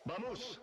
Vamos.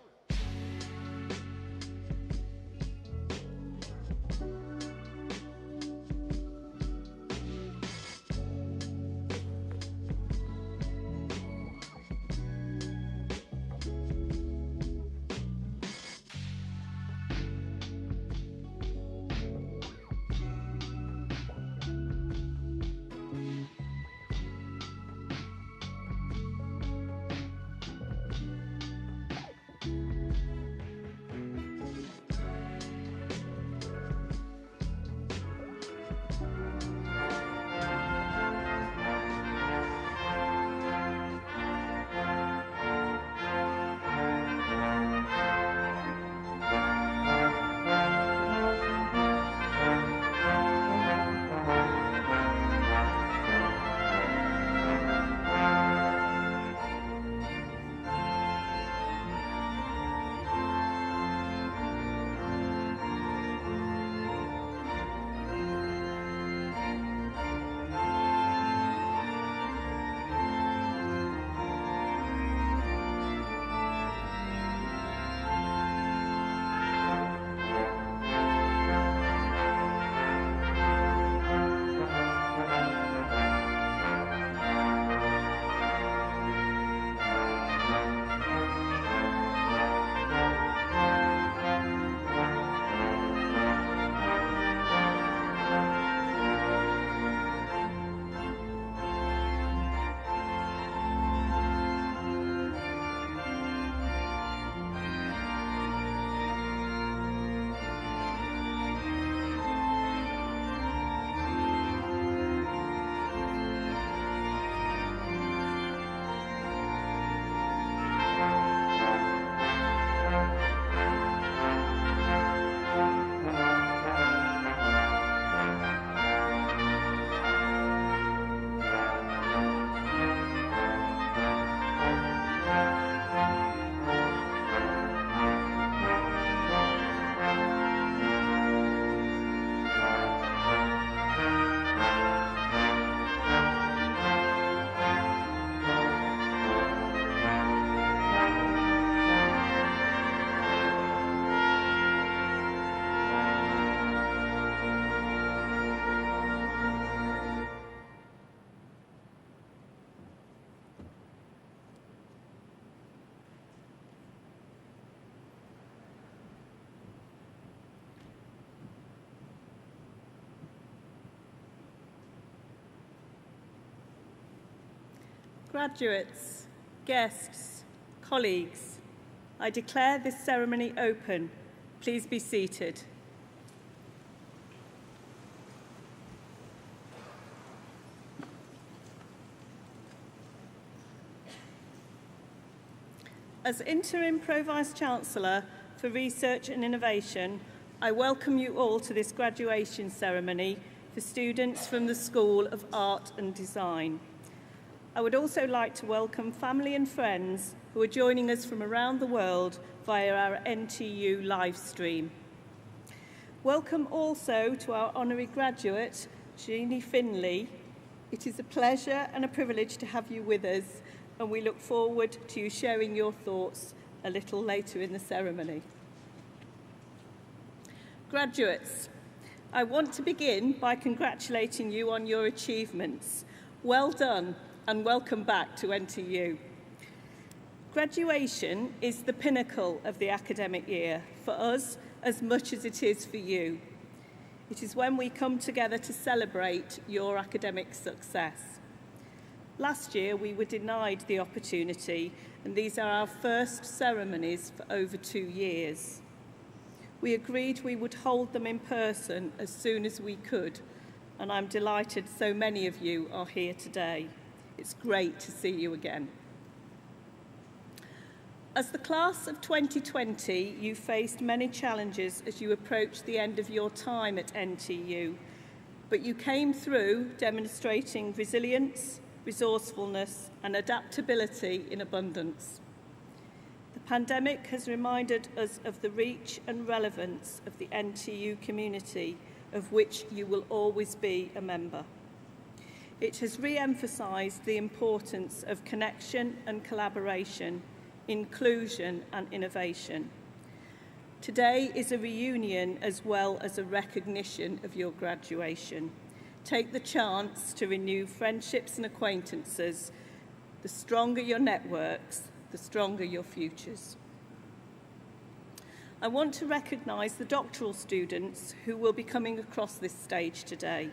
Graduates, guests, colleagues, I declare this ceremony open. Please be seated. As Interim Pro-Vice-Chancellor for Research and Innovation, I welcome you all to this graduation ceremony for students from the School of Art and Design. I would also like to welcome family and friends who are joining us from around the world via our NTU live stream. Welcome also to our honorary graduate, Jeannie Finlay. It is a pleasure and a privilege to have you with us, and we look forward to you sharing your thoughts a little later in the ceremony. Graduates, I want to begin by congratulating you on your achievements. Well done and welcome back to NTU. Graduation is the pinnacle of the academic year for us as much as it is for you. It is when we come together to celebrate your academic success. Last year we were denied the opportunity, and these are our first ceremonies for over 2 years. We agreed we would hold them in person as soon as we could, and I'm delighted so many of you are here today. It's great to see you again. As the class of 2020, you faced many challenges as you approached the end of your time at NTU, but you came through demonstrating resilience, resourcefulness, and adaptability in abundance. The pandemic has reminded us of the reach and relevance of the NTU community, of which you will always be a member. It has re-emphasised the importance of connection and collaboration, inclusion and innovation. Today is a reunion as well as a recognition of your graduation. Take the chance to renew friendships and acquaintances. The stronger your networks, the stronger your futures. I want to recognise the doctoral students who will be coming across this stage today.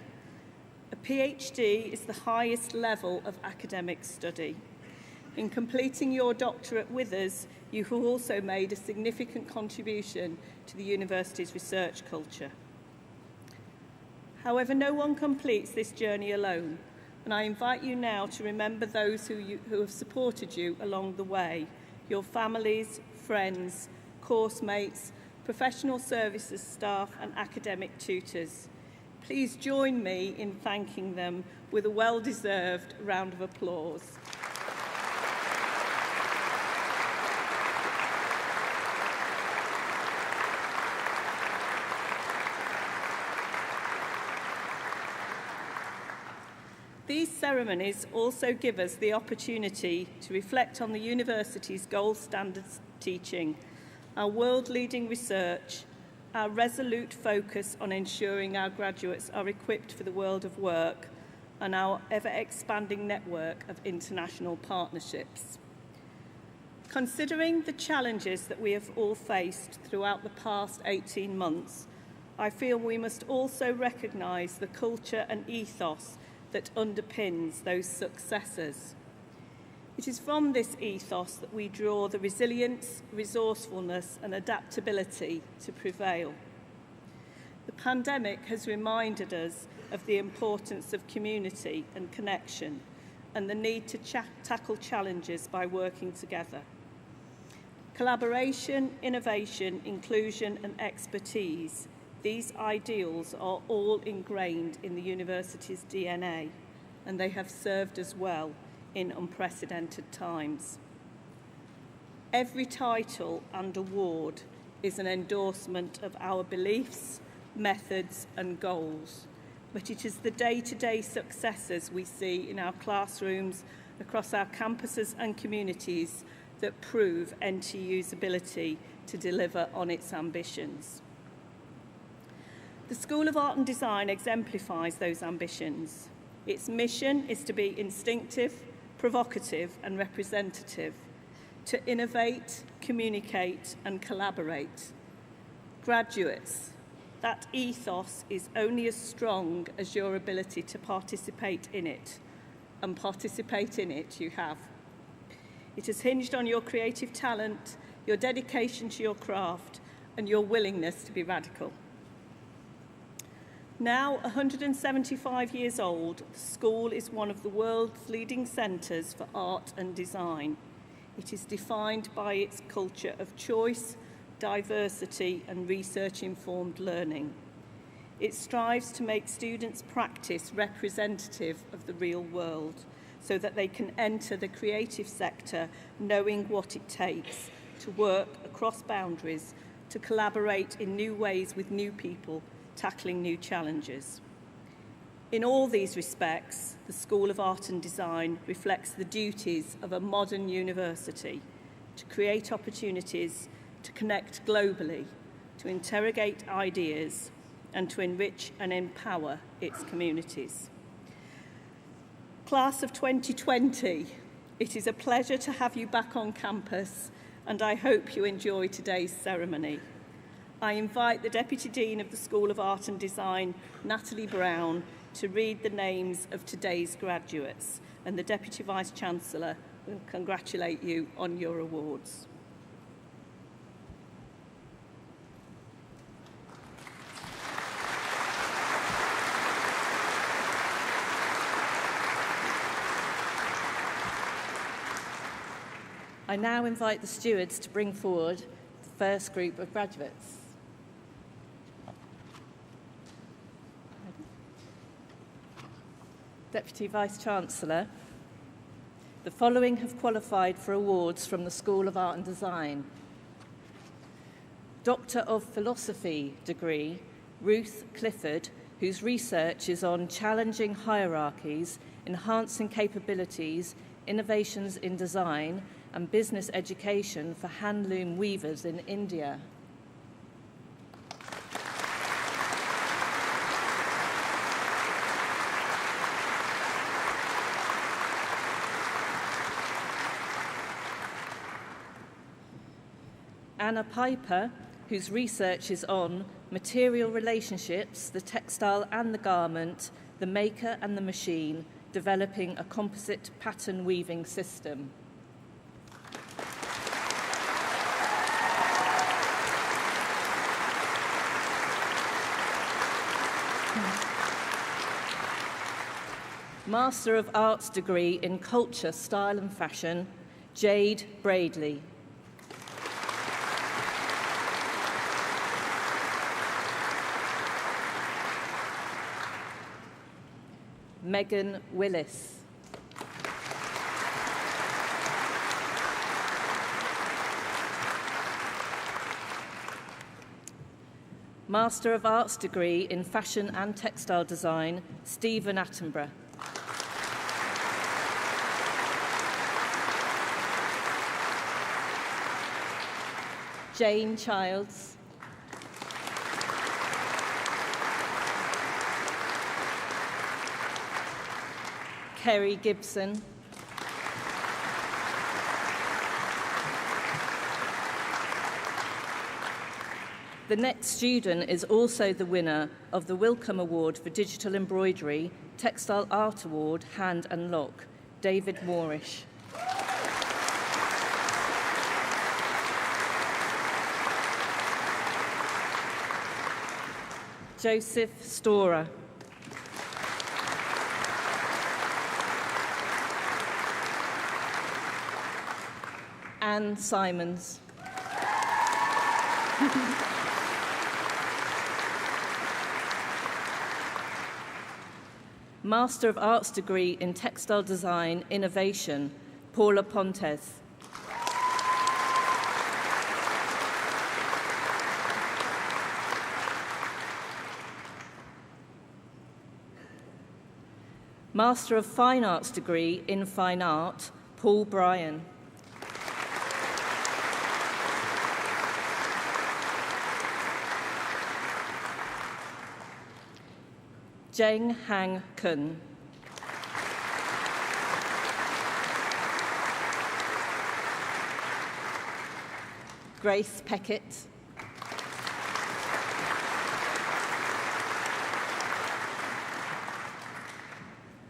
A PhD is the highest level of academic study. In completing your doctorate with us, you have also made a significant contribution to the university's research culture. However, no one completes this journey alone, and I invite you now to remember those who have supported you along the way, your families, friends, course mates, professional services staff and academic tutors. Please join me in thanking them with a well-deserved round of applause. These ceremonies also give us the opportunity to reflect on the university's gold standards teaching, our world-leading research, our resolute focus on ensuring our graduates are equipped for the world of work, and our ever-expanding network of international partnerships. Considering the challenges that we have all faced throughout the past 18 months, I feel we must also recognise the culture and ethos that underpins those successes. It is from this ethos that we draw the resilience, resourcefulness and adaptability to prevail. The pandemic has reminded us of the importance of community and connection and the need to tackle challenges by working together. Collaboration, innovation, inclusion and expertise, these ideals are all ingrained in the university's DNA, and they have served us well in unprecedented times. Every title and award is an endorsement of our beliefs, methods and goals, but it is the day-to-day successes we see in our classrooms, across our campuses and communities that prove NTU's ability to deliver on its ambitions. The School of Art and Design exemplifies those ambitions. Its mission is to be instinctive, provocative and representative, to innovate, communicate and collaborate. Graduates, that ethos is only as strong as your ability to participate in it. and participate in it, you have. It has hinged on your creative talent, your dedication to your craft, and your willingness to be radical. Now 175 years old, the school is one of the world's leading centres for art and design. It is defined by its culture of choice, diversity, and research-informed learning. It strives to make students' practice representative of the real world so that they can enter the creative sector knowing what it takes to work across boundaries, to collaborate in new ways with new people, tackling new challenges. In all these respects, the School of Art and Design reflects the duties of a modern university to create opportunities, to connect globally, to interrogate ideas, and to enrich and empower its communities. Class of 2020, it is a pleasure to have you back on campus, and I hope you enjoy today's ceremony. I invite the Deputy Dean of the School of Art and Design, Natalie Brown, to read the names of today's graduates, and the Deputy Vice-Chancellor will congratulate you on your awards. I now invite the stewards to bring forward the first group of graduates. Deputy Vice-Chancellor, the following have qualified for awards from the School of Art and Design. Doctor of Philosophy degree, Ruth Clifford, whose research is on challenging hierarchies, enhancing capabilities, innovations in design, and business education for handloom weavers in India. Anna Piper, whose research is on material relationships, the textile and the garment, the maker and the machine, developing a composite pattern weaving system. Master of Arts degree in Culture, Style and Fashion, Jade Braidley. Megan Willis. Master of Arts degree in Fashion and Textile Design, Stephen Attenborough. Jane Childs. Kerry Gibson. The next student is also the winner of the Wilcombe Award for Digital Embroidery, Textile Art Award, Hand and Lock, David Moorish. Joseph Storer. Anne Simons. Master of Arts degree in Textile Design Innovation, Paula Pontes. Master of Fine Arts degree in Fine Art, Paul Bryan. Zheng Hang Kun. Grace Peckett.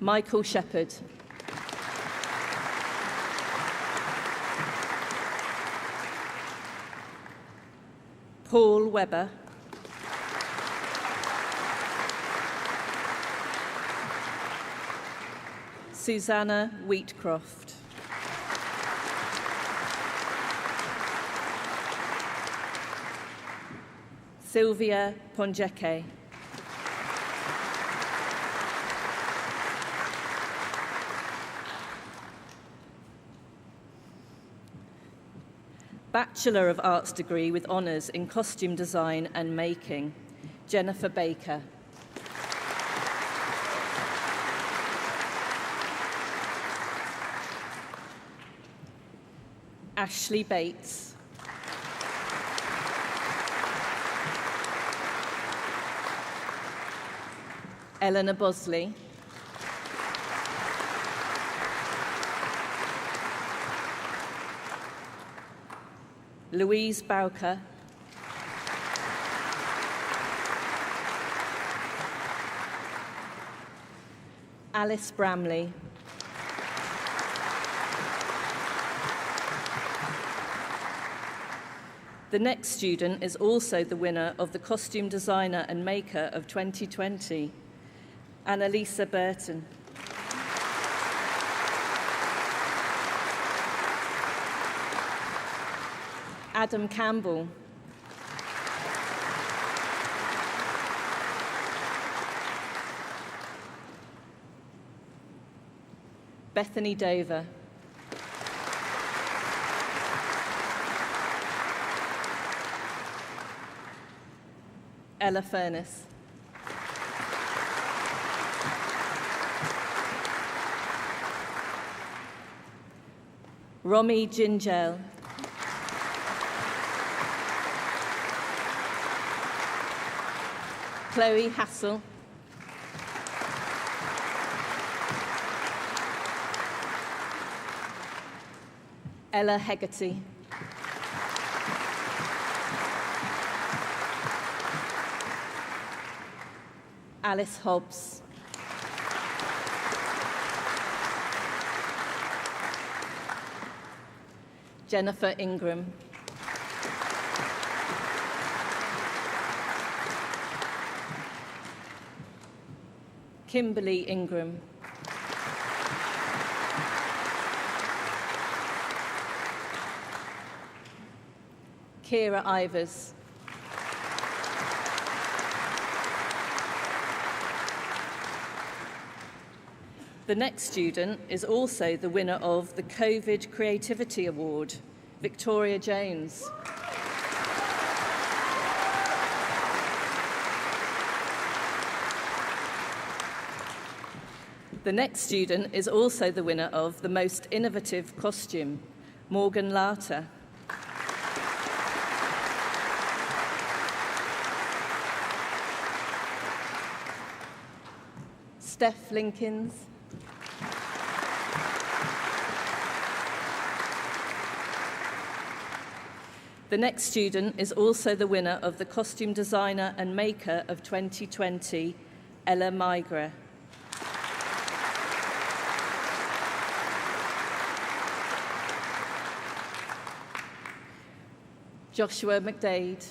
Michael Shepherd. Paul Webber, Susanna Wheatcroft, Sylvia Ponjeke, Bachelor of Arts degree with honours in costume design and making, Jennifer Baker. Ashley Bates. Eleanor Bosley. Louise Bowker. Alice Bramley. The next student is also the winner of the Costume Designer and Maker of 2020, Annalisa Burton. Adam Campbell. Bethany Dover. Ella Furness. Romy Gingell. Chloe Hassel. Ella Hegarty. Alice Hobbs. Jennifer Ingram. Kimberly Ingram. Kira Ivers. The next student is also the winner of the COVID Creativity Award, Victoria Jones. The next student is also the winner of the Most Innovative Costume, Morgan Larter. Steph Linkins. The next student is also the winner of the Costume Designer and Maker of 2020, Ella Migra. Joshua McDade.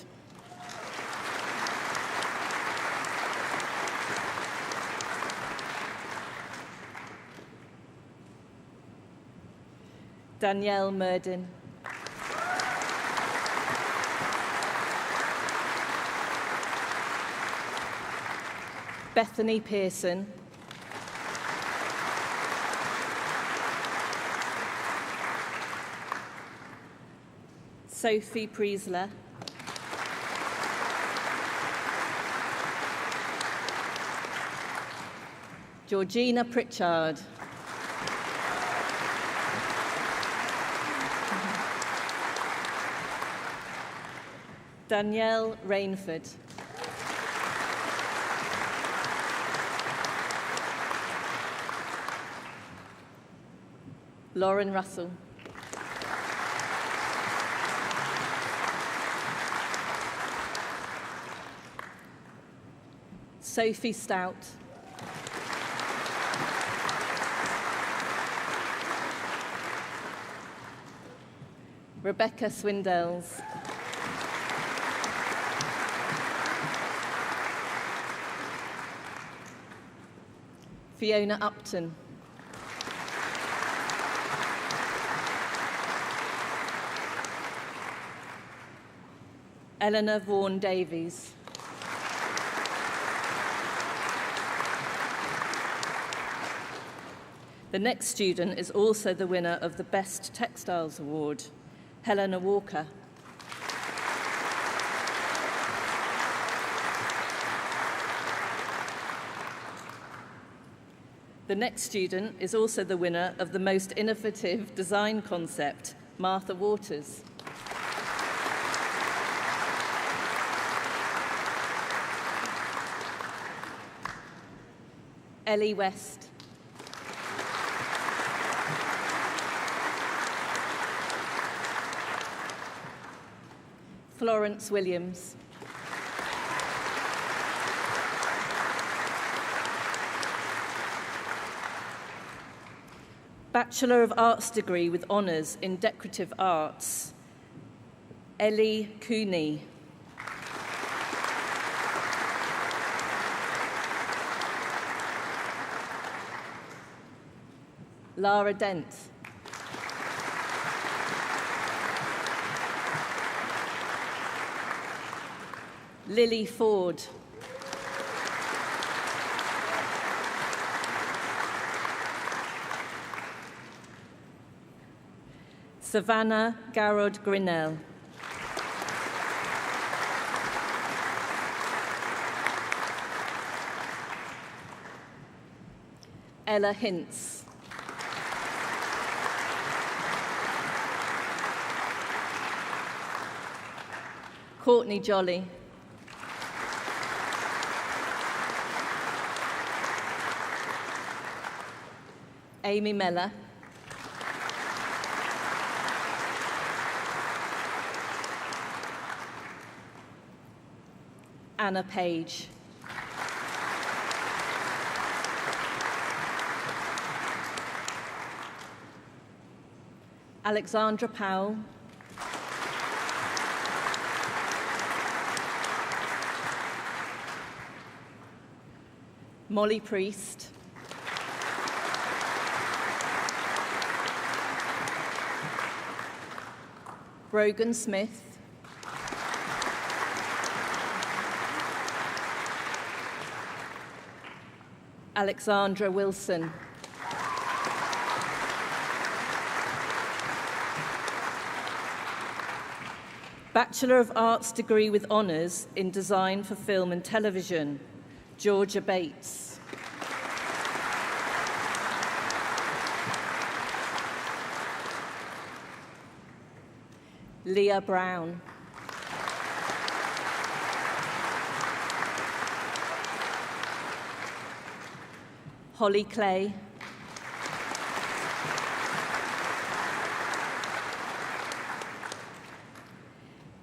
Danielle Murdin. Bethany Pearson. Sophie Priesler. Georgina Pritchard. Danielle Rainford. Lauren Russell. Sophie Stout. Rebecca Swindells. Fiona Upton. Eleanor Vaughan Davies. The next student is also the winner of the Best Textiles Award, Helena Walker. The next student is also the winner of the Most Innovative Design Concept, Martha Waters. Ellie West. Florence Williams. Bachelor of Arts degree with honours in Decorative Arts, Ellie Cooney. Lara Dent. Lily Ford. Savannah Garrod Grinnell. Ella Hintz. Courtney Jolly. Amy Meller. Anna Page. Alexandra Powell. Molly Priest. Brogan Smith. Alexandra Wilson. Bachelor of Arts degree with honours in Design for Film and Television, Georgia Bates. Leah Brown. Holly Clay.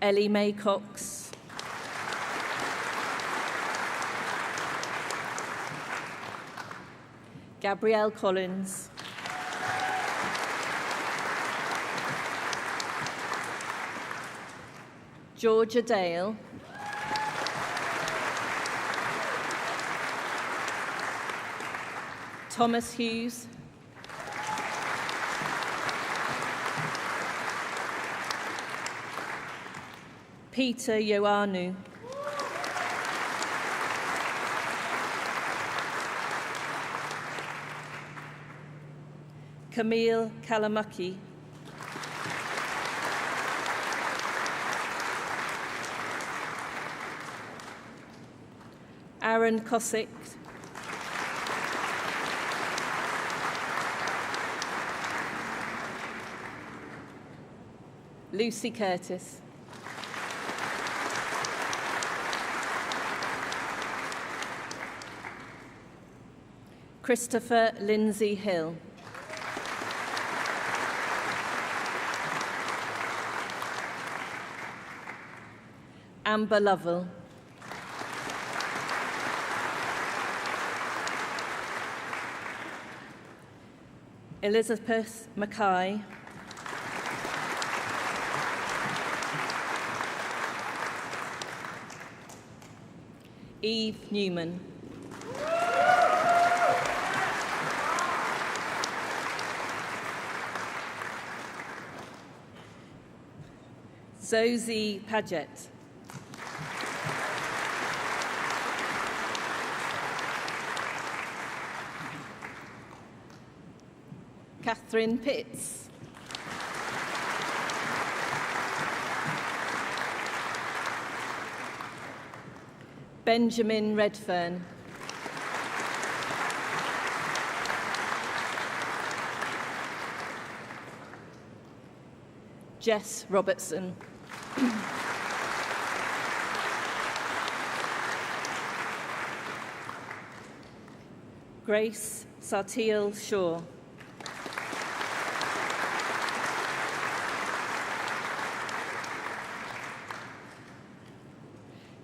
Ellie May Cox. Gabrielle Collins. Georgia Dale. Thomas Hughes. Peter Ioannou. Camille Kalamucky. Aaron Cosick. Lucy Curtis. Christopher Lindsay Hill. Amber Lovell. Elizabeth Mackay. Eve Newman. Zoe Paget. Catherine Pitts. Benjamin Redfern. Jess Robertson. Grace Sartiel Shaw.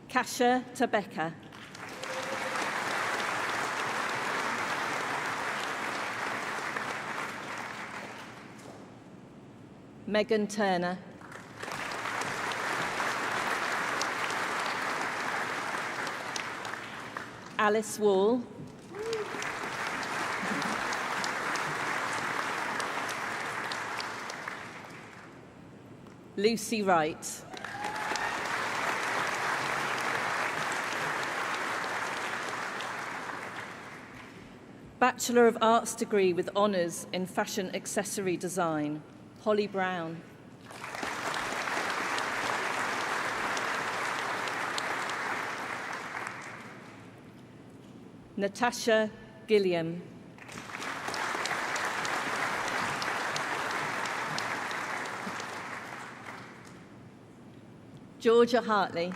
Kasha Tabeka. Megan Turner. Alice Wall. Lucy Wright. Bachelor of Arts degree with honours in fashion accessory design, Holly Brown. Natasha Gilliam. Georgia Hartley.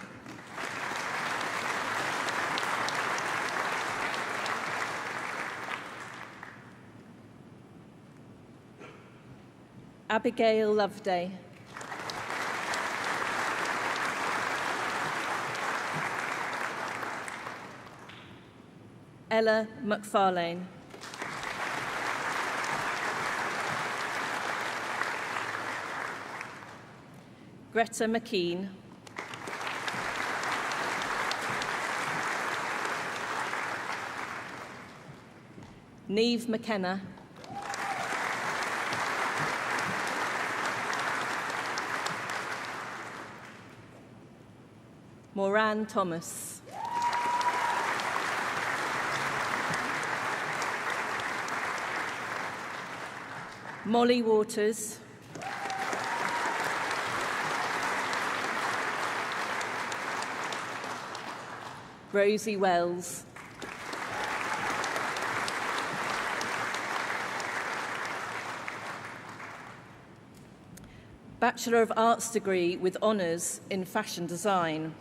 Abigail Loveday. Ella McFarlane. Greta McKean. Neve McKenna. Moran Thomas. Molly Waters. Rosie Wells. Bachelor of Arts degree with honours in fashion design,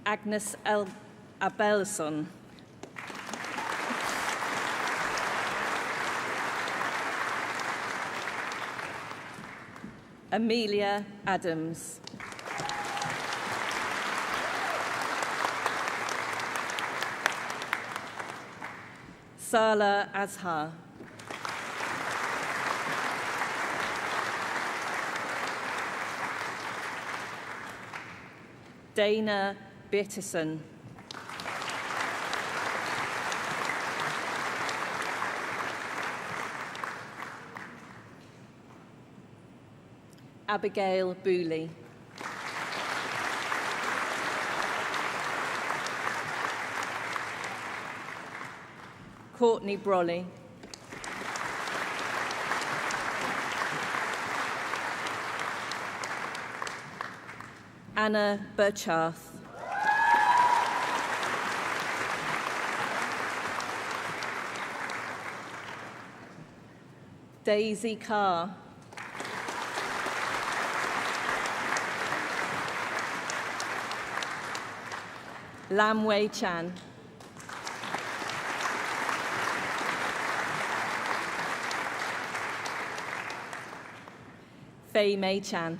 Agnes Abelson. Amelia Adams. Sala Azhar. Dana Beatterson. Abigail Booley. Courtney Brolly. Anna Burcharth. Daisy Carr. Lam Wei Chan. Fei Mei Chan.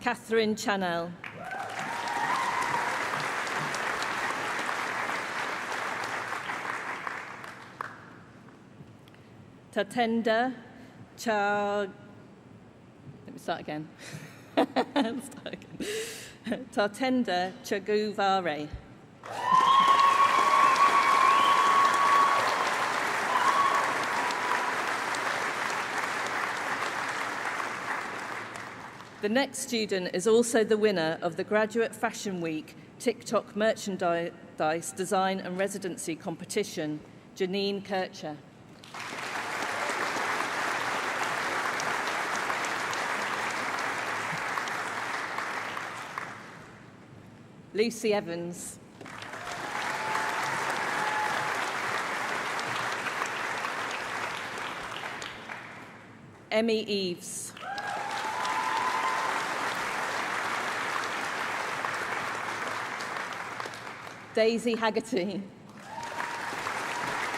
Catherine Chanel. Tatenda Let me start again. Tatenda Chaguvare. The next student is also the winner of the Graduate Fashion Week TikTok Merchandise Design and Residency Competition, Jeannie Kircher. Lucy Evans. Emmy Eves. Daisy Haggerty.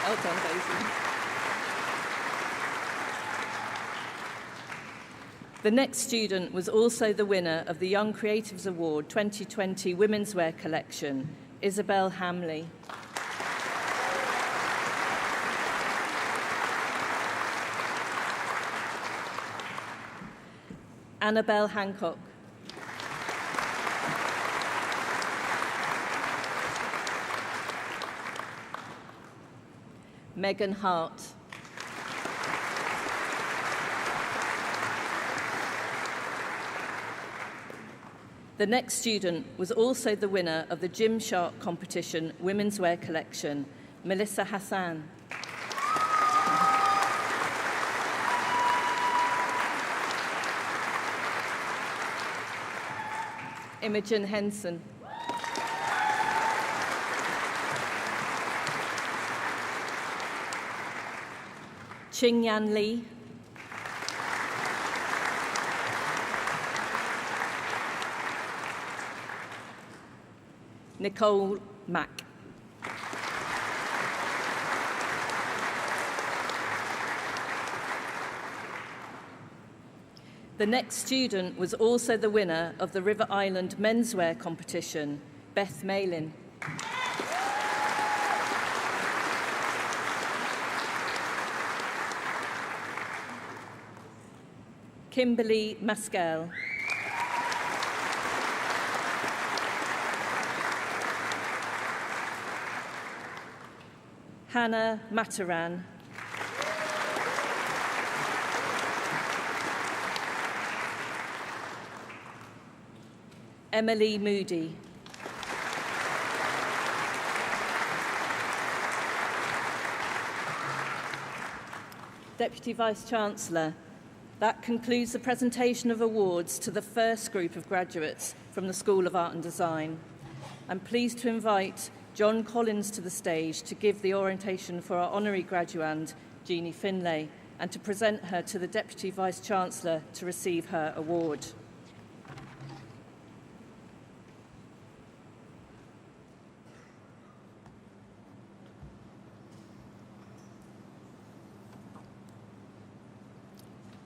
Well done, Daisy. The next student was also the winner of the Young Creatives Award 2020 Women's Wear Collection, Isabel Hamley. Annabelle Hancock. Megan Hart. The next student was also the winner of the Gymshark competition Women's Wear Collection, Melissa Hassan. Imogen Henson. Ching Yan Lee. Nicole Mack. The next student was also the winner of the River Island Menswear competition, Beth Malin. Kimberly Maskell. Hannah Mataran. Emily Moody. Deputy Vice-Chancellor, that concludes the presentation of awards to the first group of graduates from the School of Art and Design. I'm pleased to invite John Collins to the stage to give the orientation for our Honorary graduand, Jeannie Finlay, and to present her to the Deputy Vice-Chancellor to receive her award.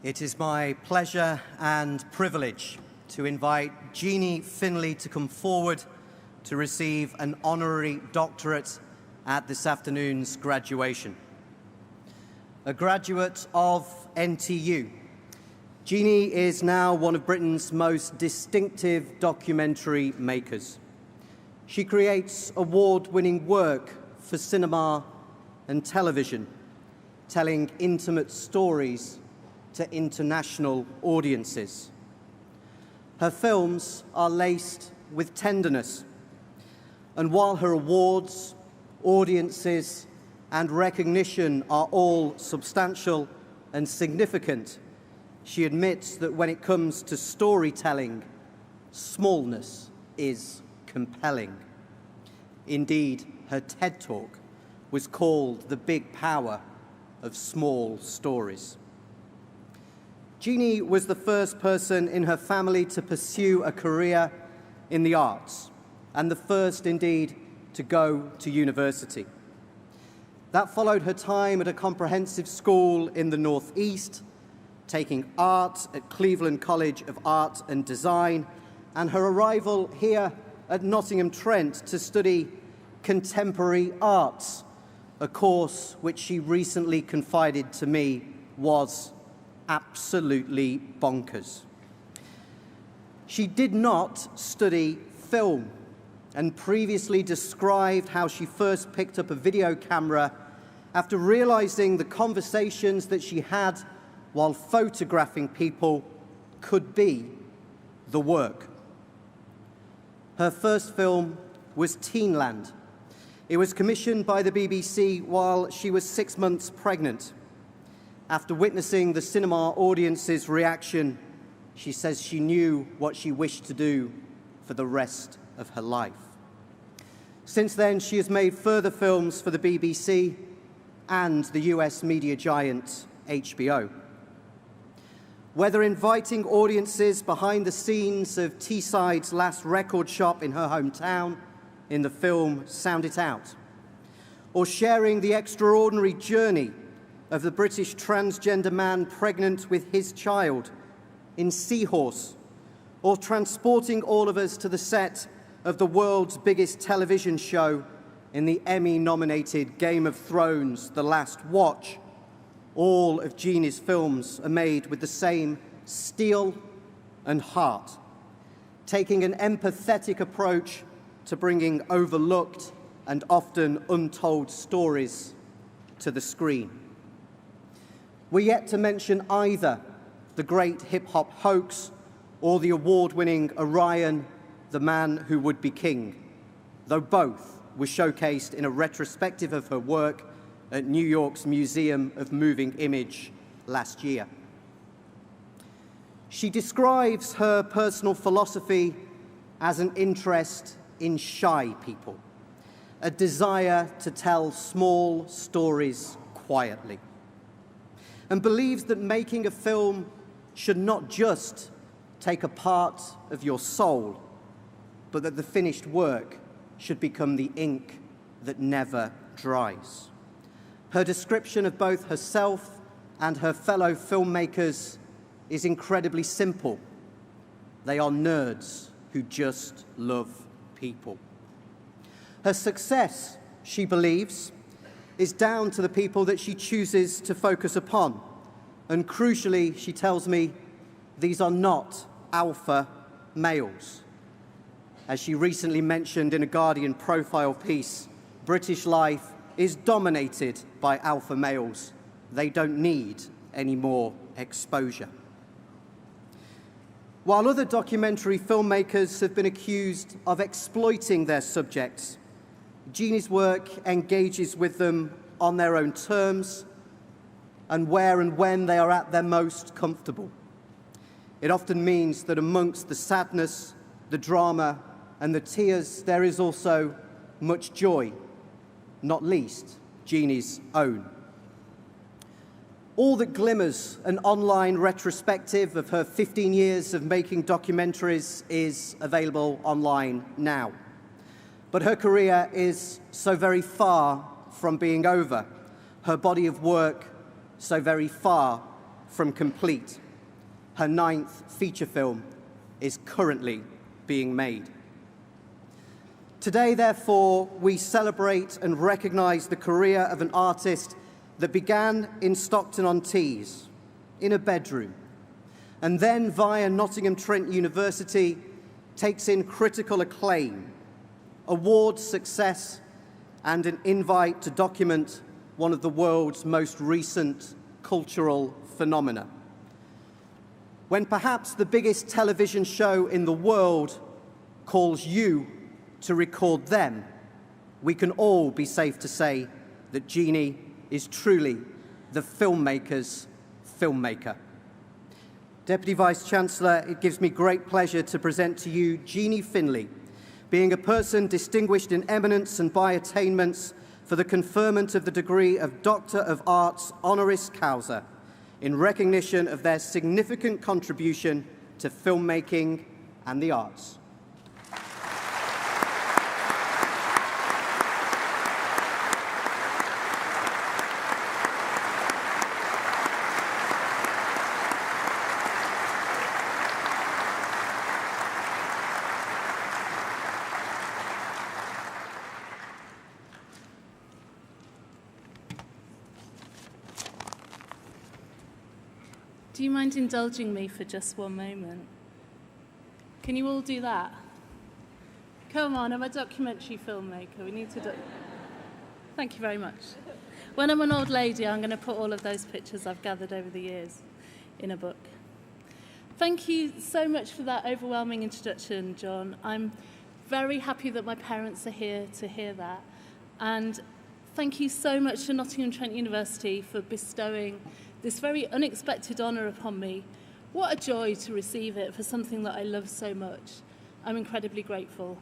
It is my pleasure and privilege to invite Jeannie Finlay to come forward to receive an honorary doctorate at this afternoon's graduation. A graduate of NTU, Jeannie is now one of Britain's most distinctive documentary makers. She creates award-winning work for cinema and television, telling intimate stories to international audiences. Her films are laced with tenderness, and while her awards, audiences, and recognition are all substantial and significant, she admits that when it comes to storytelling, smallness is compelling. Indeed, her TED Talk was called The Big Power of Small Stories. Jeannie was the first person in her family to pursue a career in the arts, and the first, indeed, to go to university. That followed her time at a comprehensive school in the Northeast, taking art at Cleveland College of Art and Design, and her arrival here at Nottingham, Trent, to study contemporary arts, a course which she recently confided to me was absolutely bonkers. She did not study film and previously described how she first picked up a video camera after realizing the conversations that she had while photographing people could be the work. Her first film was Teenland. It was commissioned by the BBC while she was 6 months pregnant. After witnessing the cinema audience's reaction, she says she knew what she wished to do for the rest of her life. Since then, she has made further films for the BBC and the US media giant HBO. Whether inviting audiences behind the scenes of Teesside's last record shop in her hometown in the film Sound It Out, or sharing the extraordinary journey of the British transgender man pregnant with his child in Seahorse, or transporting all of us to the set of the world's biggest television show in the Emmy-nominated Game of Thrones, The Last Watch, all of Jeannie's films are made with the same steel and heart, taking an empathetic approach to bringing overlooked and often untold stories to the screen. We're yet to mention either the great hip-hop hoax or the award-winning Orion, the Man Who Would Be King, though both were showcased in a retrospective of her work at New York's Museum of Moving Image last year. She describes her personal philosophy as an interest in shy people, a desire to tell small stories quietly, and believes that making a film should not just take a part of your soul, but that the finished work should become the ink that never dries. Her description of both herself and her fellow filmmakers is incredibly simple. They are nerds who just love people. Her success, she believes, is down to the people that she chooses to focus upon. And crucially, she tells me, these are not alpha males. As she recently mentioned in a Guardian profile piece, British life is dominated by alpha males. They don't need any more exposure. While other documentary filmmakers have been accused of exploiting their subjects, Jeannie's work engages with them on their own terms and where and when they are at their most comfortable. It often means that amongst the sadness, the drama, and the tears, there is also much joy, not least Jeannie's own. All That Glimmers, an online retrospective of her 15 years of making documentaries, is available online now. But her career is so very far from being over, her body of work so very far from complete. Her 9th feature film is currently being made. Today, therefore, we celebrate and recognize the career of an artist that began in Stockton-on-Tees, in a bedroom, and then via Nottingham Trent University takes in critical acclaim, award success, and an invite to document one of the world's most recent cultural phenomena. When perhaps the biggest television show in the world calls you to record them, we can all be safe to say that Jeannie is truly the filmmaker's filmmaker. Deputy Vice-Chancellor, it gives me great pleasure to present to you Jeannie Finlay, being a person distinguished in eminence and by attainments for the conferment of the degree of Doctor of Arts honoris causa in recognition of their significant contribution to filmmaking and the arts. Do you mind indulging me for just one moment? Can you all do that? Come on, I'm a documentary filmmaker. We need to do... Thank you very much. When I'm an old lady, I'm going to put all of those pictures I've gathered over the years in a book. Thank you so much for that overwhelming introduction, John. I'm very happy that my parents are here to hear that. And thank you so much to Nottingham Trent University for bestowing this very unexpected honour upon me. What a joy to receive it for something that I love so much. I'm incredibly grateful.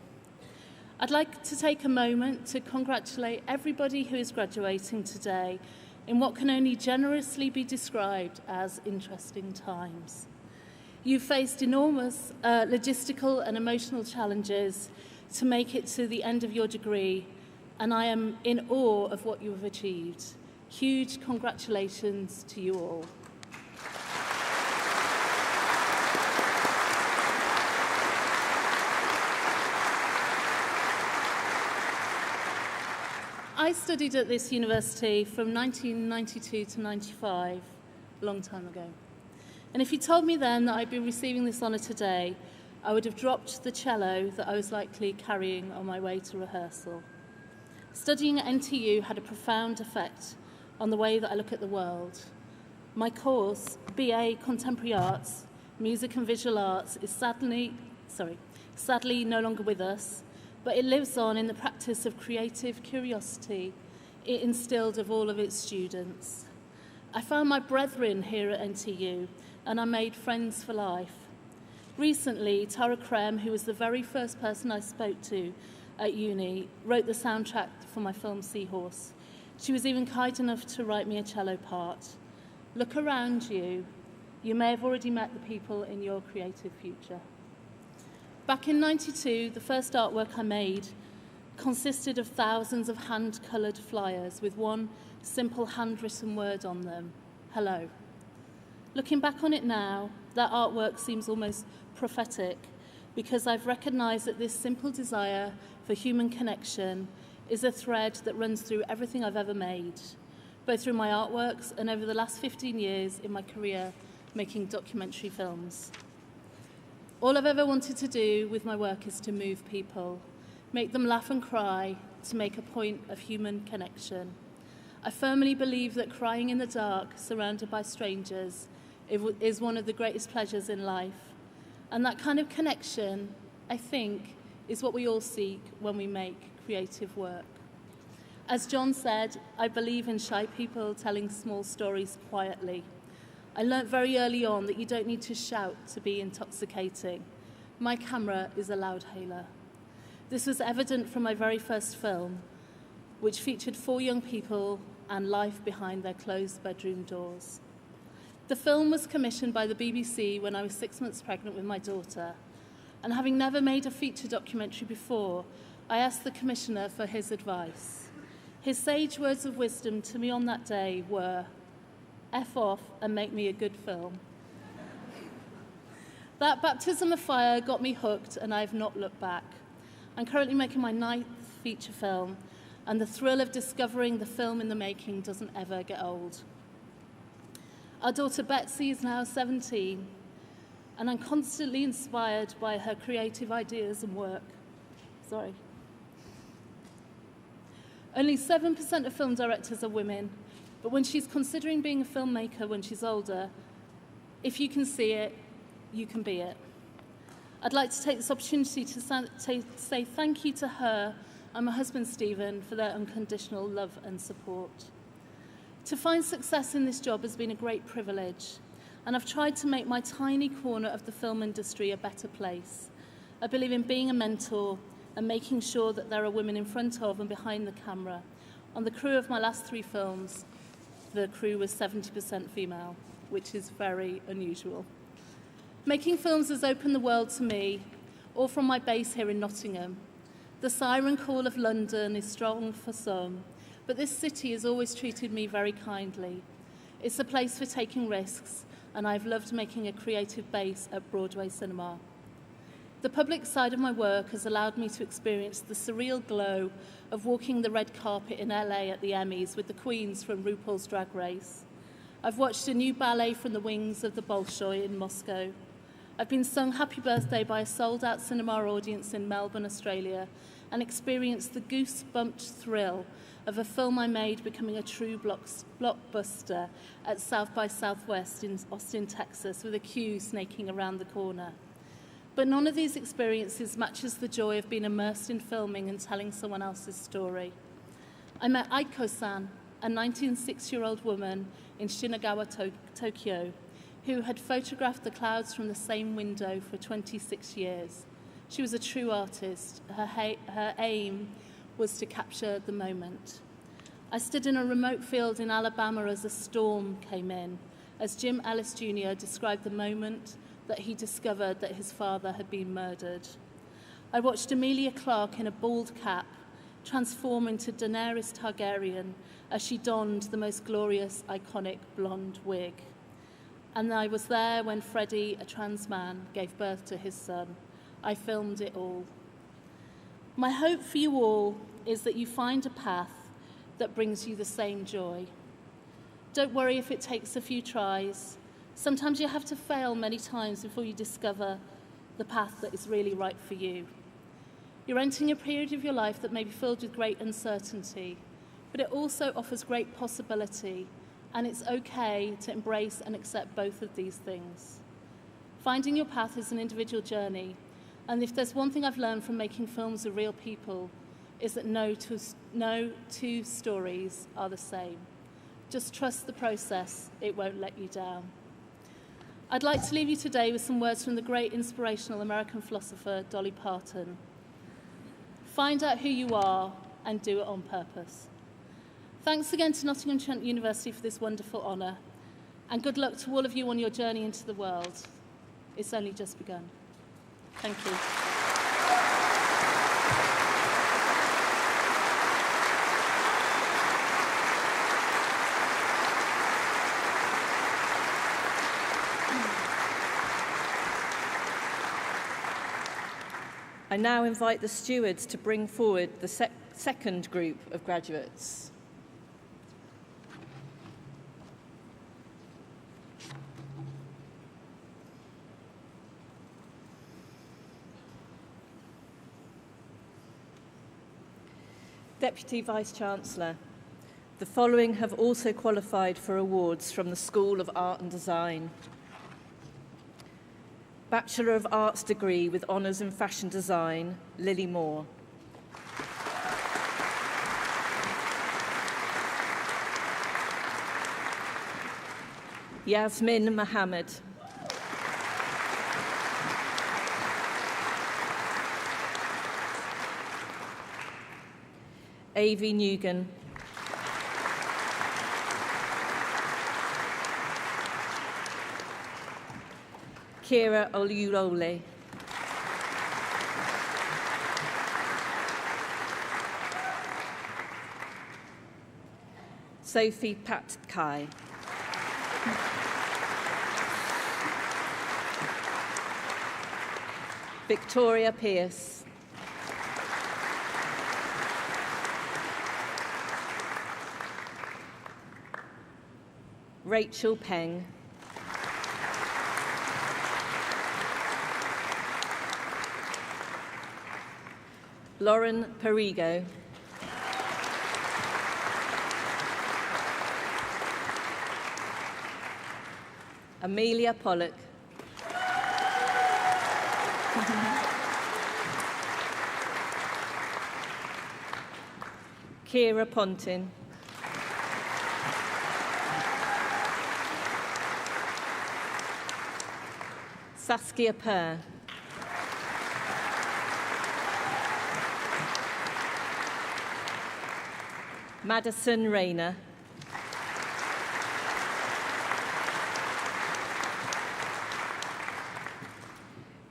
I'd like to take a moment to congratulate everybody who is graduating today in what can only generously be described as interesting times. You've faced enormous logistical and emotional challenges to make it to the end of your degree, and I am in awe of what you have achieved. Huge congratulations to you all. I studied at this university from 1992 to 95, a long time ago. And if you told me then that I'd be receiving this honour today, I would have dropped the cello that I was likely carrying on my way to rehearsal. Studying at NTU had a profound effect on the way that I look at the world. My course, BA Contemporary Arts, Music and Visual Arts, is sadly no longer with us, but it lives on in the practice of creative curiosity it instilled of all of its students. I found my brethren here at NTU, and I made friends for life. Recently, Tara Krem, who was the very first person I spoke to at uni, wrote the soundtrack for my film Seahorse. She was even kind enough to write me a cello part. Look around you. You may have already met the people in your creative future. Back in '92, the first artwork I made consisted of thousands of hand-coloured flyers with one simple handwritten word on them: hello. Looking back on it now, that artwork seems almost prophetic, because I've recognised that this simple desire for human connection is a thread that runs through everything I've ever made, both through my artworks and over the last 15 years in my career making documentary films. All I've ever wanted to do with my work is to move people, make them laugh and cry, to make a point of human connection. I firmly believe that crying in the dark, surrounded by strangers, is one of the greatest pleasures in life. And that kind of connection, I think, is what we all seek when we make creative work. As John said, I believe in shy people telling small stories quietly. I learnt very early on that you don't need to shout to be intoxicating. My camera is a loudhailer. This was evident from my very first film, which featured 4 young people and life behind their closed bedroom doors. The film was commissioned by the BBC when I was 6 months pregnant with my daughter, and having never made a feature documentary before, I asked the commissioner for his advice. His sage words of wisdom to me on that day were, F off and make me a good film. That baptism of fire got me hooked, and I have not looked back. I'm currently making my 9th feature film, and the thrill of discovering the film in the making doesn't ever get old. Our daughter Betsy is now 17, and I'm constantly inspired by her creative ideas and work. Only 7% of film directors are women, but when she's considering being a filmmaker when she's older, if you can see it, you can be it. I'd like to take this opportunity to say thank you to her and my husband Stephen for their unconditional love and support. To find success in this job has been a great privilege, and I've tried to make my tiny corner of the film industry a better place. I believe in being a mentor and making sure that there are women in front of and behind the camera. On the crew of my last 3 films, the crew was 70% female, which is very unusual. Making films has opened the world to me, all from my base here in Nottingham. The siren call of London is strong for some, but this city has always treated me very kindly. It's a place for taking risks, and I've loved making a creative base at Broadway Cinema. The public side of my work has allowed me to experience the surreal glow of walking the red carpet in LA at the Emmys with the queens from RuPaul's Drag Race. I've watched a new ballet from the wings of the Bolshoi in Moscow. I've been sung Happy Birthday by a sold-out cinema audience in Melbourne, Australia, and experienced the goose-bumped thrill of a film I made becoming a true blockbuster at South by Southwest in Austin, Texas, with a queue snaking around the corner. But none of these experiences matches the joy of being immersed in filming and telling someone else's story. I met Aiko-san, a 96-year-old woman in Shinagawa, Tokyo, who had photographed the clouds from the same window for 26 years. She was a true artist. Her aim was to capture the moment. I stood in a remote field in Alabama as a storm came in, as Jim Ellis Jr. described the moment that he discovered that his father had been murdered. I watched Emilia Clarke in a bald cap transform into Daenerys Targaryen as she donned the most glorious, iconic blonde wig. And I was there when Freddie, a trans man, gave birth to his son. I filmed it all. My hope for you all is that you find a path that brings you the same joy. Don't worry if it takes a few tries. Sometimes you have to fail many times before you discover the path that is really right for you. You're entering a period of your life that may be filled with great uncertainty, but it also offers great possibility, and it's okay to embrace and accept both of these things. Finding your path is an individual journey, and if there's one thing I've learned from making films with real people, is that no two stories are the same. Just trust the process, it won't let you down. I'd like to leave you today with some words from the great inspirational American philosopher Dolly Parton. Find out who you are and do it on purpose. Thanks again to Nottingham Trent University for this wonderful honour, and good luck to all of you on your journey into the world. It's only just begun. Thank you. I now invite the stewards to bring forward the second group of graduates. Deputy Vice-Chancellor, the following have also qualified for awards from the School of Art and Design. Bachelor of Arts degree with honours in fashion design, Lily Moore. Yasmin Mohammed. Avi Newgan. Kira Olulole. Sophie Patkai. Victoria Pierce. Rachel Peng. Lauren Perigo. Amelia Pollock. Kira Pontin. Saskia Purr. Madison Rayner.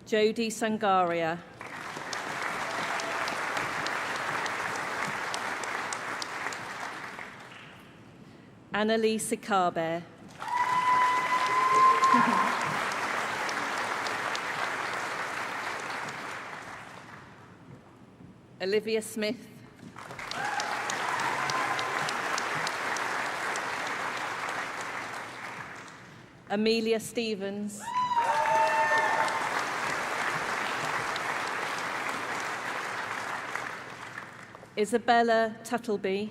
Jodie Sangaria. Annalise Sikabe. Olivia Smith. Amelia Stevens. Isabella Tuttleby,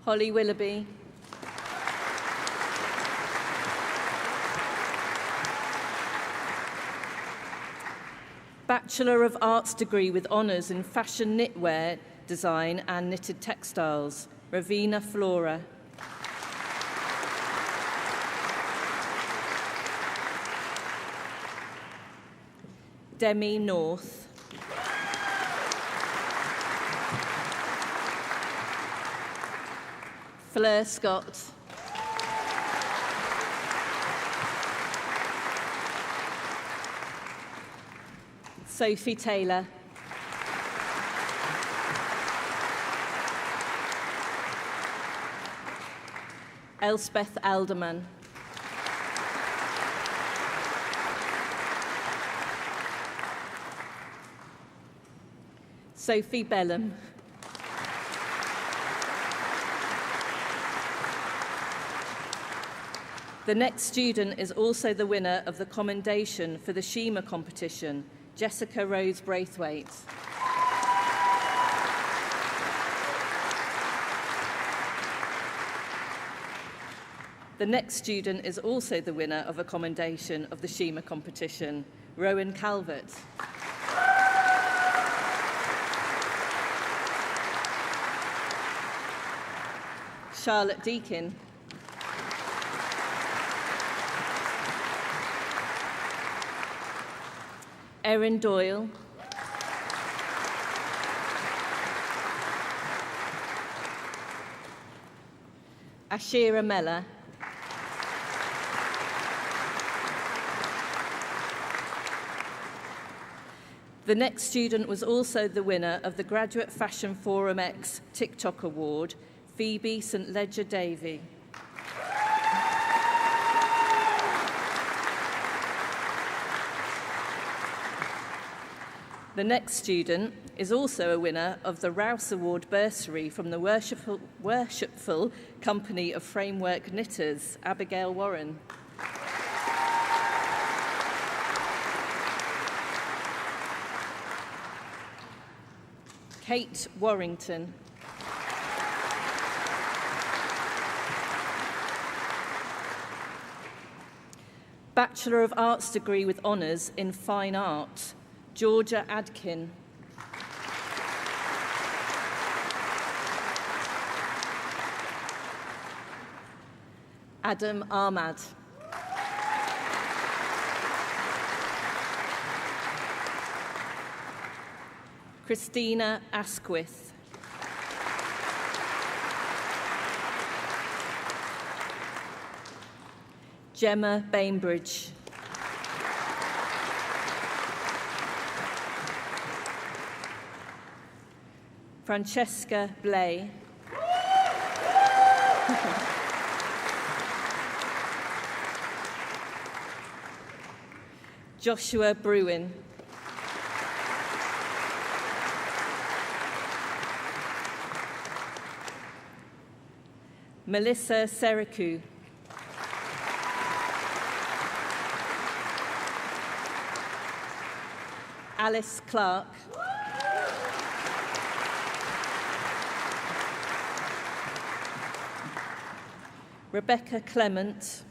Holly Willoughby, Bachelor of Arts degree with honours in fashion knitwear design and knitted textiles, Ravina Flora. Demi North. Fleur Scott. Sophie Taylor. Elspeth Alderman. Sophie Bellum. The next student is also the winner of the commendation for the Shima competition, Jessica Rose Braithwaite. The next student is also the winner of a commendation of the Shima competition, Rowan Calvert. Charlotte Deakin. Erin Doyle. Ashira Mella. The next student was also the winner of the Graduate Fashion Forum X TikTok Award, Phoebe St. Ledger Davey. The next student is also a winner of the Rouse Award bursary from the Worshipful Company of Framework Knitters, Abigail Warren. Kate Warrington. Bachelor of Arts degree with honours in Fine Art, Georgia Adkin. Adam Ahmad. Christina Asquith. Gemma Bainbridge. Francesca Blay. Joshua Bruin. Melissa Seriku. Alice Clark. Rebecca Clement.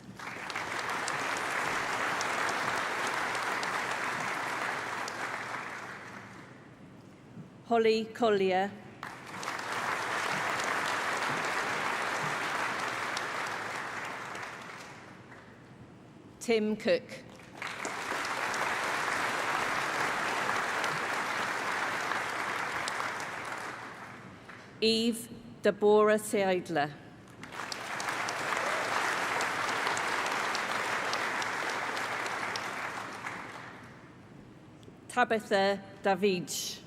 Holly Collier. Tim Cook. Eve Deborah Seidler. Tabitha Davidge.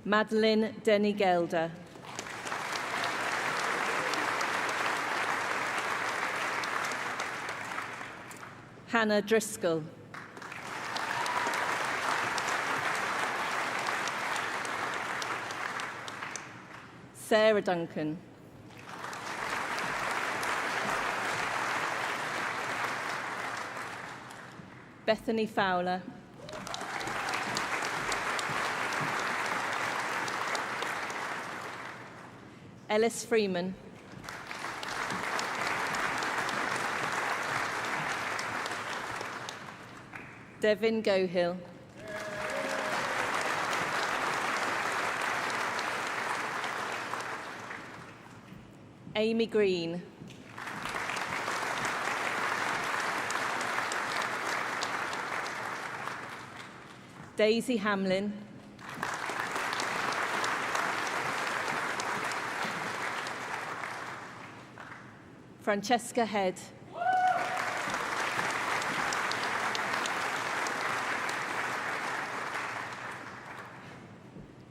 Madeline Denny Gelder. Hannah Driscoll. Sarah Duncan. Bethany Fowler. Ellis Freeman. Devin Gohill. Amy Green. Daisy Hamlin. Francesca Head.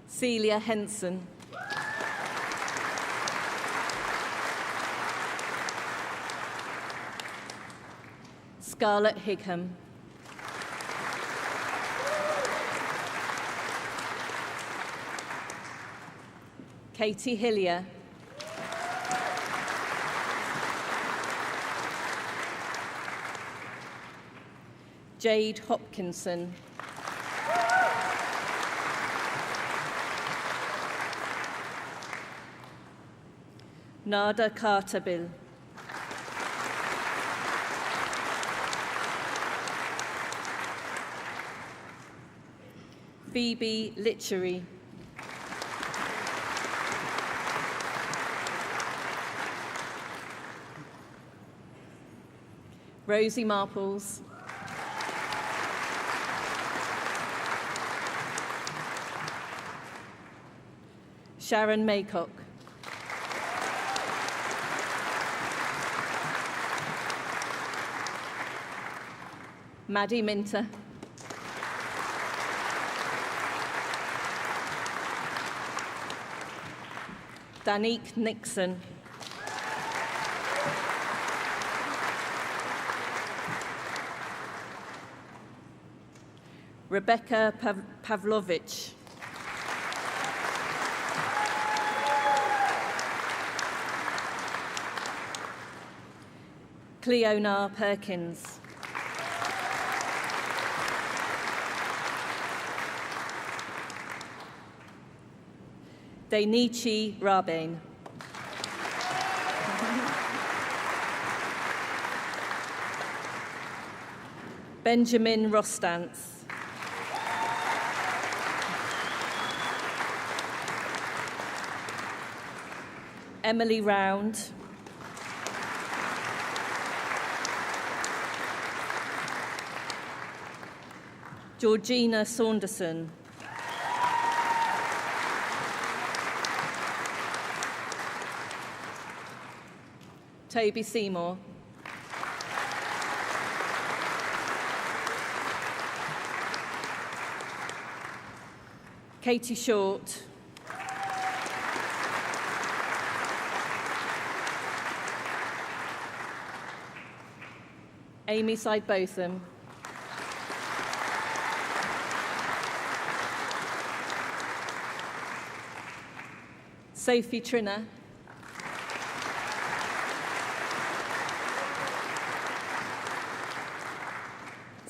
Celia Henson. Scarlett Higham. Katie Hillier. Jade Hopkinson. Nada Carterbill. Phoebe Litchery. Rosie Marples. Sharon Maycock. Maddie Minter. Danique Nixon. Rebecca Pavlovich. Cleona Perkins. Dainichi Rabane. Benjamin Rostance. Emily Round. Georgina Saunderson. Toby Seymour. Katie Short. Amy Sidebotham. Sophie Trinner.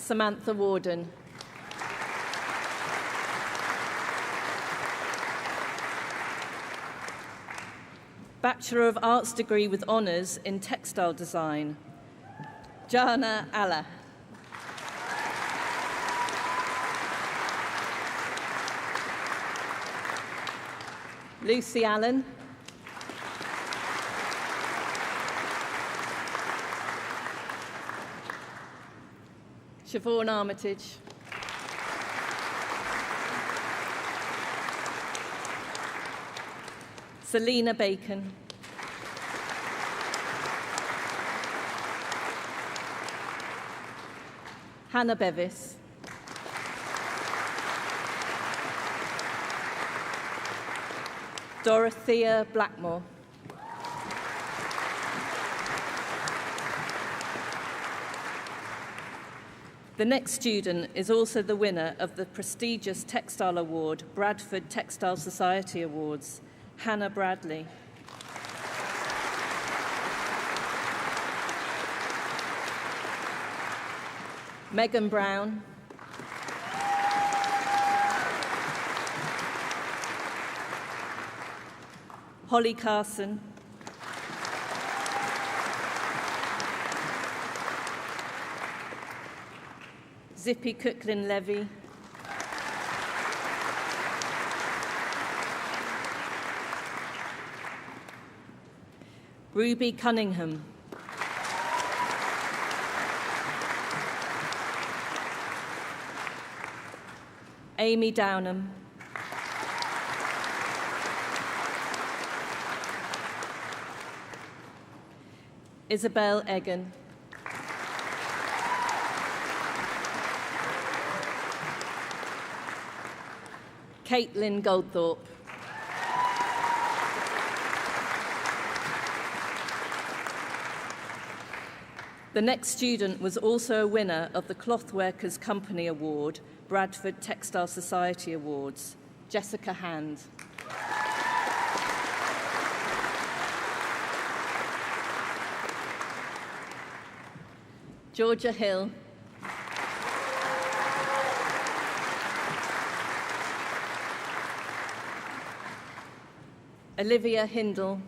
Samantha Warden. Bachelor of Arts degree with honours in textile design, Jana Allah. Lucy Allen. Siobhan Armitage. Selena Bacon. Hannah Bevis. Dorothea Blackmore. The next student is also the winner of the prestigious Textile Award, Bradford Textile Society Awards, Hannah Bradley. Megan Brown. Holly Carson. Zippy Cooklin-Levy. Ruby Cunningham. Amy Downham. Isabel Egan. Caitlin Goldthorpe. The next student was also a winner of the Clothworkers Company Award, Bradford Textile Society Awards, Jessica Hand. Georgia Hill. Olivia Hindle.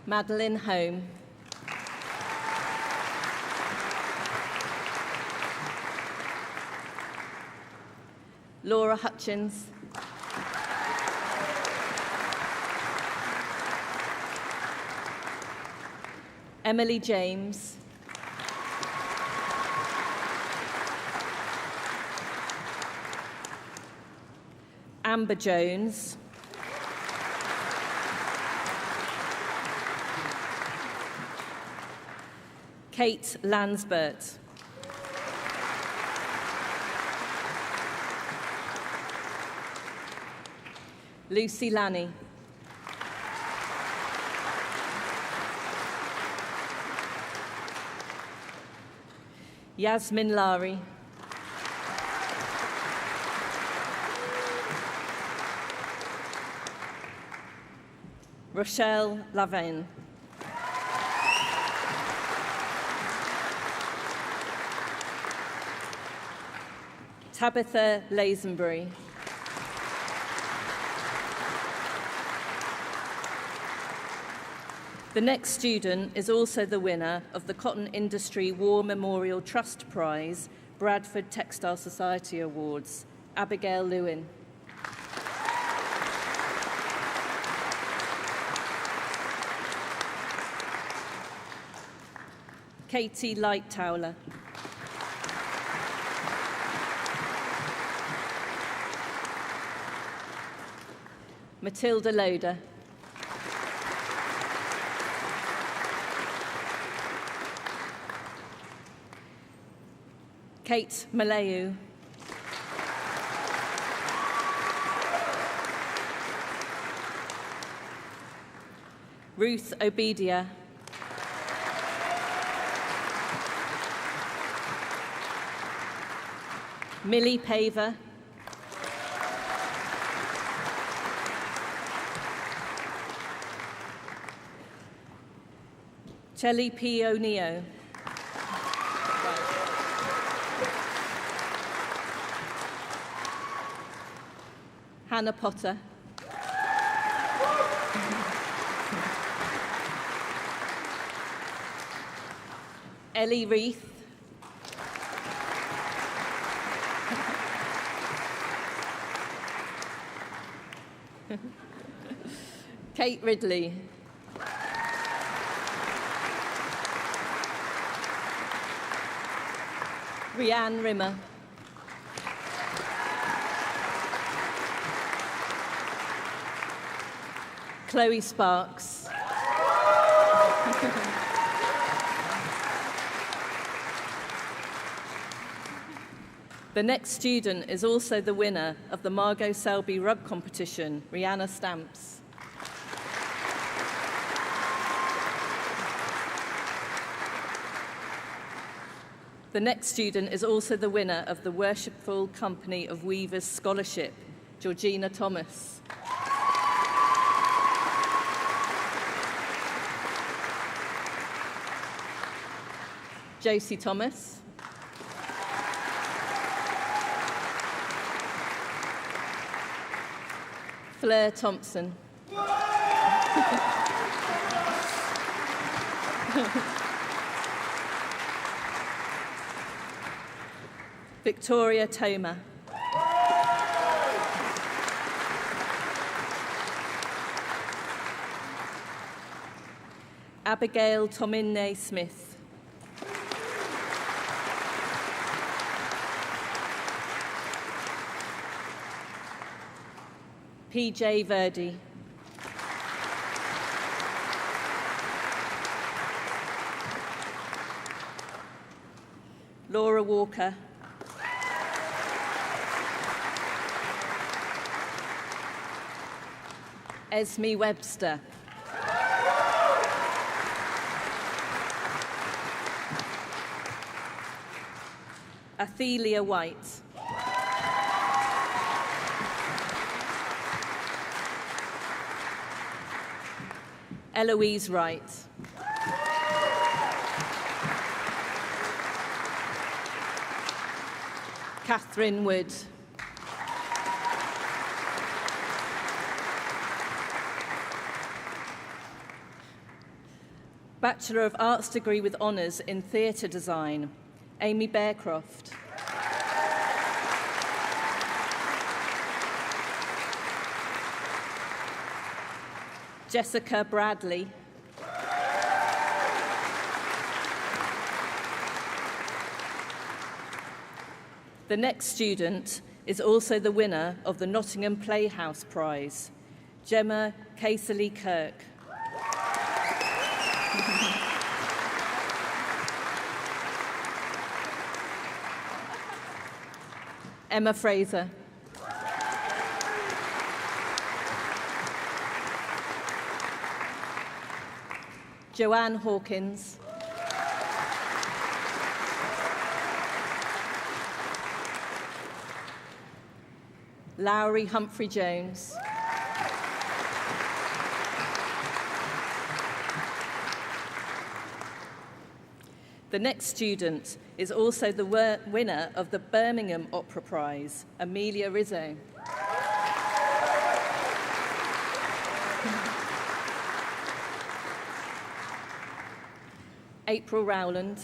Madeline Home. Laura Hutchins. Emily James. Amber Jones. Kate Lansbert. Lucy Lanny. Yasmin Lari. Rochelle Lavenne. Tabitha Lazenbury. The next student is also the winner of the Cotton Industry War Memorial Trust Prize, Bradford Textile Society Awards, Abigail Lewin. Katie Lighttowler. Matilda Loader. Kate Malayu. Ruth Obedia. Millie Paver. Chelly P. O'Neill. Hannah Potter. Ellie Reith. Kate Ridley. Rianne Rimmer. Chloe Sparks. The next student is also the winner of the Margot Selby Rug Competition, Rihanna Stamps. The next student is also the winner of the Worshipful Company of Weavers Scholarship, Georgina Thomas. Josie Thomas. Fleur Thompson. Victoria Toma. Abigail Tominne Smith. PJ Verdi. Laura Walker. Esme Webster. Athelia White. Eloise Wright. Catherine Wood. Bachelor of Arts degree with honours in Theatre Design, Amy Bearcroft. Jessica Bradley. The next student is also the winner of the Nottingham Playhouse Prize, Gemma Casely Kirk. Emma Fraser. Joanne Hawkins. Lowry Humphrey-Jones. The next student is also the winner of the Birmingham Opera Prize, Amelia Rizzo. April Rowland.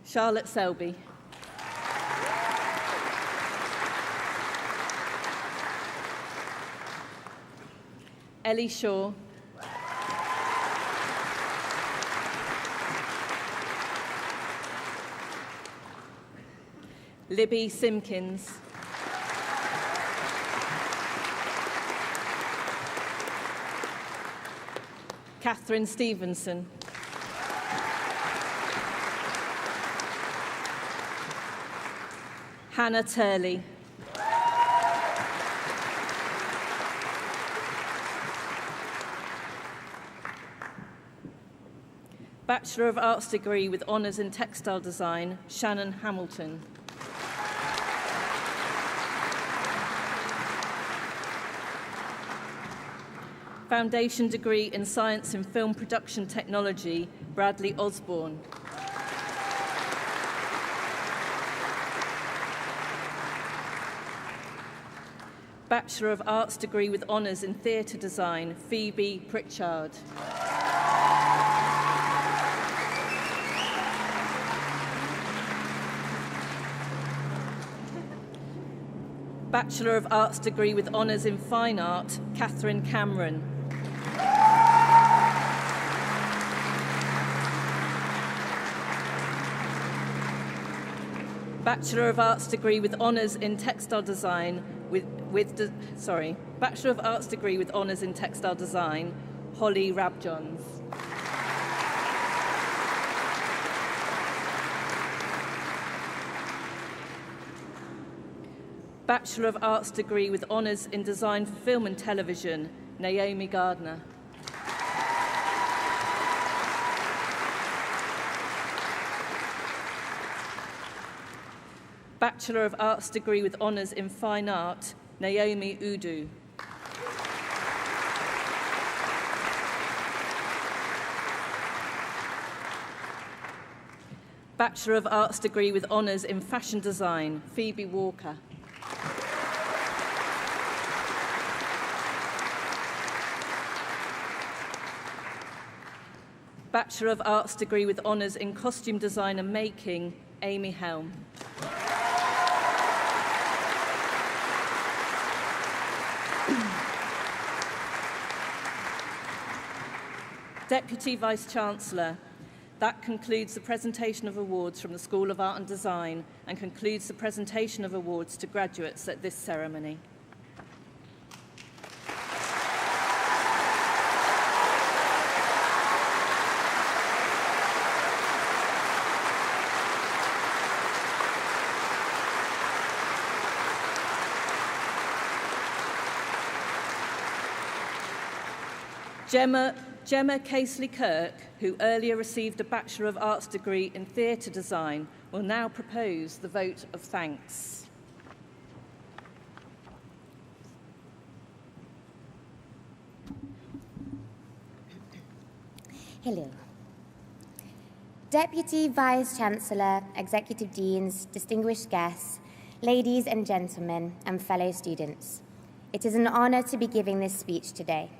Charlotte Selby. Ellie Shaw. Libby Simpkins. Catherine Stevenson. Hannah Turley. Bachelor of Arts degree with honours in textile design, Shannon Hamilton. Foundation degree in science and film production technology, Bradley Osborne. Bachelor of Arts degree with honours in theatre design, Phoebe Pritchard. Bachelor of Arts degree with honours in fine art, Catherine Cameron. Bachelor of Arts degree with honours in textile design Bachelor of Arts degree with honours in textile design, Holly Rabjohns. Bachelor of Arts degree with honours in design for film and television, Naomi Gardner. Bachelor of Arts degree with honours in fine art, Naomi Udu. Bachelor of Arts degree with honours in fashion design, Phoebe Walker. Bachelor of Arts degree with honours in costume design and making, Amy Helm. Deputy Vice-Chancellor. That concludes the presentation of awards from the School of Art and Design and concludes the presentation of awards to graduates at this ceremony. Gemma Casely-Kirk, who earlier received a Bachelor of Arts degree in theatre design, will now propose the vote of thanks. Hello. Deputy Vice-Chancellor, Executive Deans, distinguished guests, ladies and gentlemen, and fellow students, it is an honour to be giving this speech today.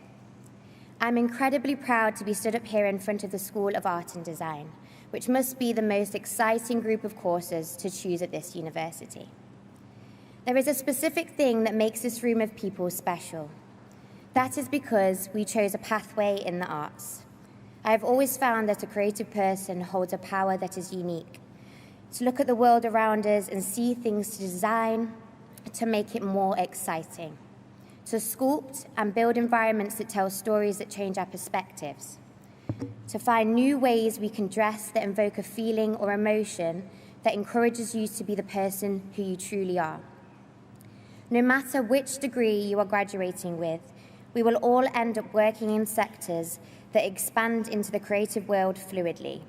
I'm incredibly proud to be stood up here in front of the School of Art and Design, which must be the most exciting group of courses to choose at this university. There is a specific thing that makes this room of people special. That is because we chose a pathway in the arts. I have always found that a creative person holds a power that is unique. To look at the world around us and see things to design, to make it more exciting. To sculpt and build environments that tell stories that change our perspectives. To find new ways we can dress that invoke a feeling or emotion that encourages you to be the person who you truly are. No matter which degree you are graduating with, we will all end up working in sectors that expand into the creative world fluidly.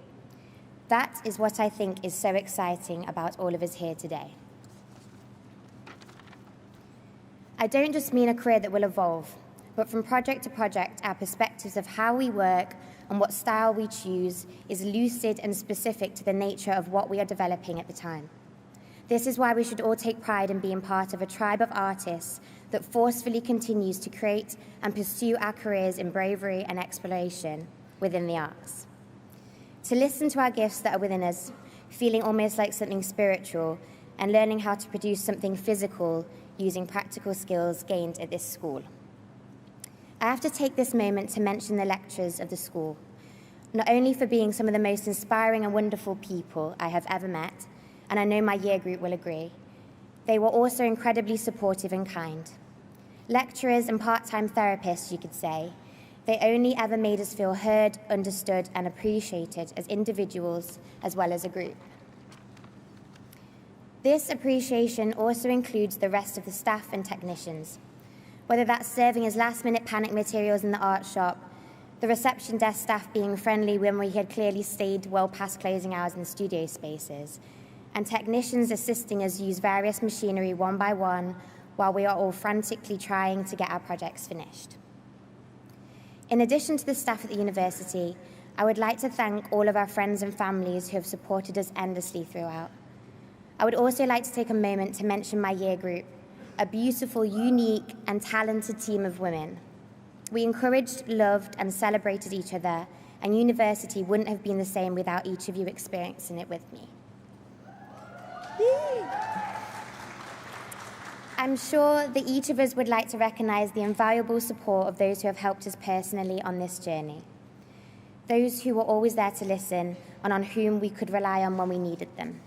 That is what I think is so exciting about all of us here today. I don't just mean a career that will evolve, but from project to project, our perspectives of how we work and what style we choose is lucid and specific to the nature of what we are developing at the time. This is why we should all take pride in being part of a tribe of artists that forcefully continues to create and pursue our careers in bravery and exploration within the arts. To listen to our gifts that are within us, feeling almost like something spiritual, and learning how to produce something physical using practical skills gained at this school. I have to take this moment to mention the lecturers of the school, not only for being some of the most inspiring and wonderful people I have ever met, and I know my year group will agree, they were also incredibly supportive and kind. Lecturers and part-time therapists, you could say, they only ever made us feel heard, understood, and appreciated as individuals as well as a group. This appreciation also includes the rest of the staff and technicians, whether that's serving as last-minute panic materials in the art shop, the reception desk staff being friendly when we had clearly stayed well past closing hours in studio spaces, and technicians assisting us use various machinery one by one while we are all frantically trying to get our projects finished. In addition to the staff at the university, I would like to thank all of our friends and families who have supported us endlessly throughout. I would also like to take a moment to mention my year group, a beautiful, unique, and talented team of women. We encouraged, loved, and celebrated each other, and university wouldn't have been the same without each of you experiencing it with me. I'm sure that each of us would like to recognize the invaluable support of those who have helped us personally on this journey. Those who were always there to listen and on whom we could rely on when we needed them.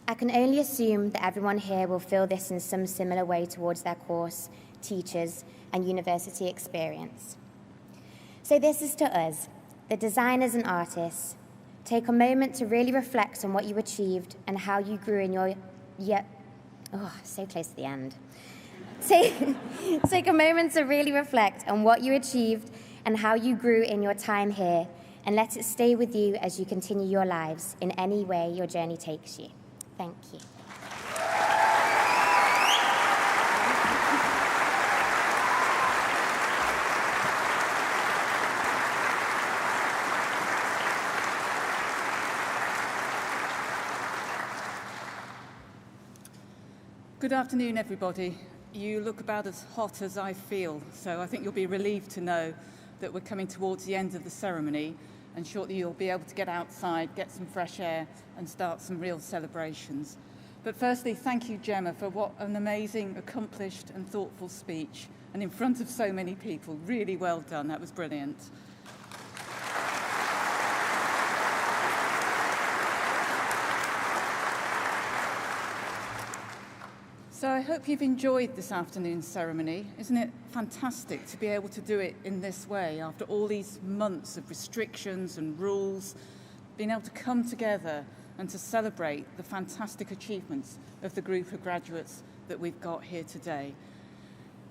I can only assume that everyone here will feel this in some similar way towards their course, teachers, and university experience. So this is to us, the designers and artists. Take a moment to really reflect on what you achieved and how you grew in your so close to the end. Take a moment to really reflect on what you achieved and how you grew in your time here, and let it stay with you as you continue your lives in any way your journey takes you. Thank you. Good afternoon, everybody. You look about as hot as I feel, so I think you'll be relieved to know that we're coming towards the end of the ceremony, and shortly you'll be able to get outside, get some fresh air, and start some real celebrations. But firstly, thank you, Gemma, for what an amazing, accomplished and thoughtful speech, and in front of so many people. Really well done. That was brilliant. So I hope you've enjoyed this afternoon's ceremony. Isn't it fantastic to be able to do it in this way after all these months of restrictions and rules, being able to come together and to celebrate the fantastic achievements of the group of graduates that we've got here today.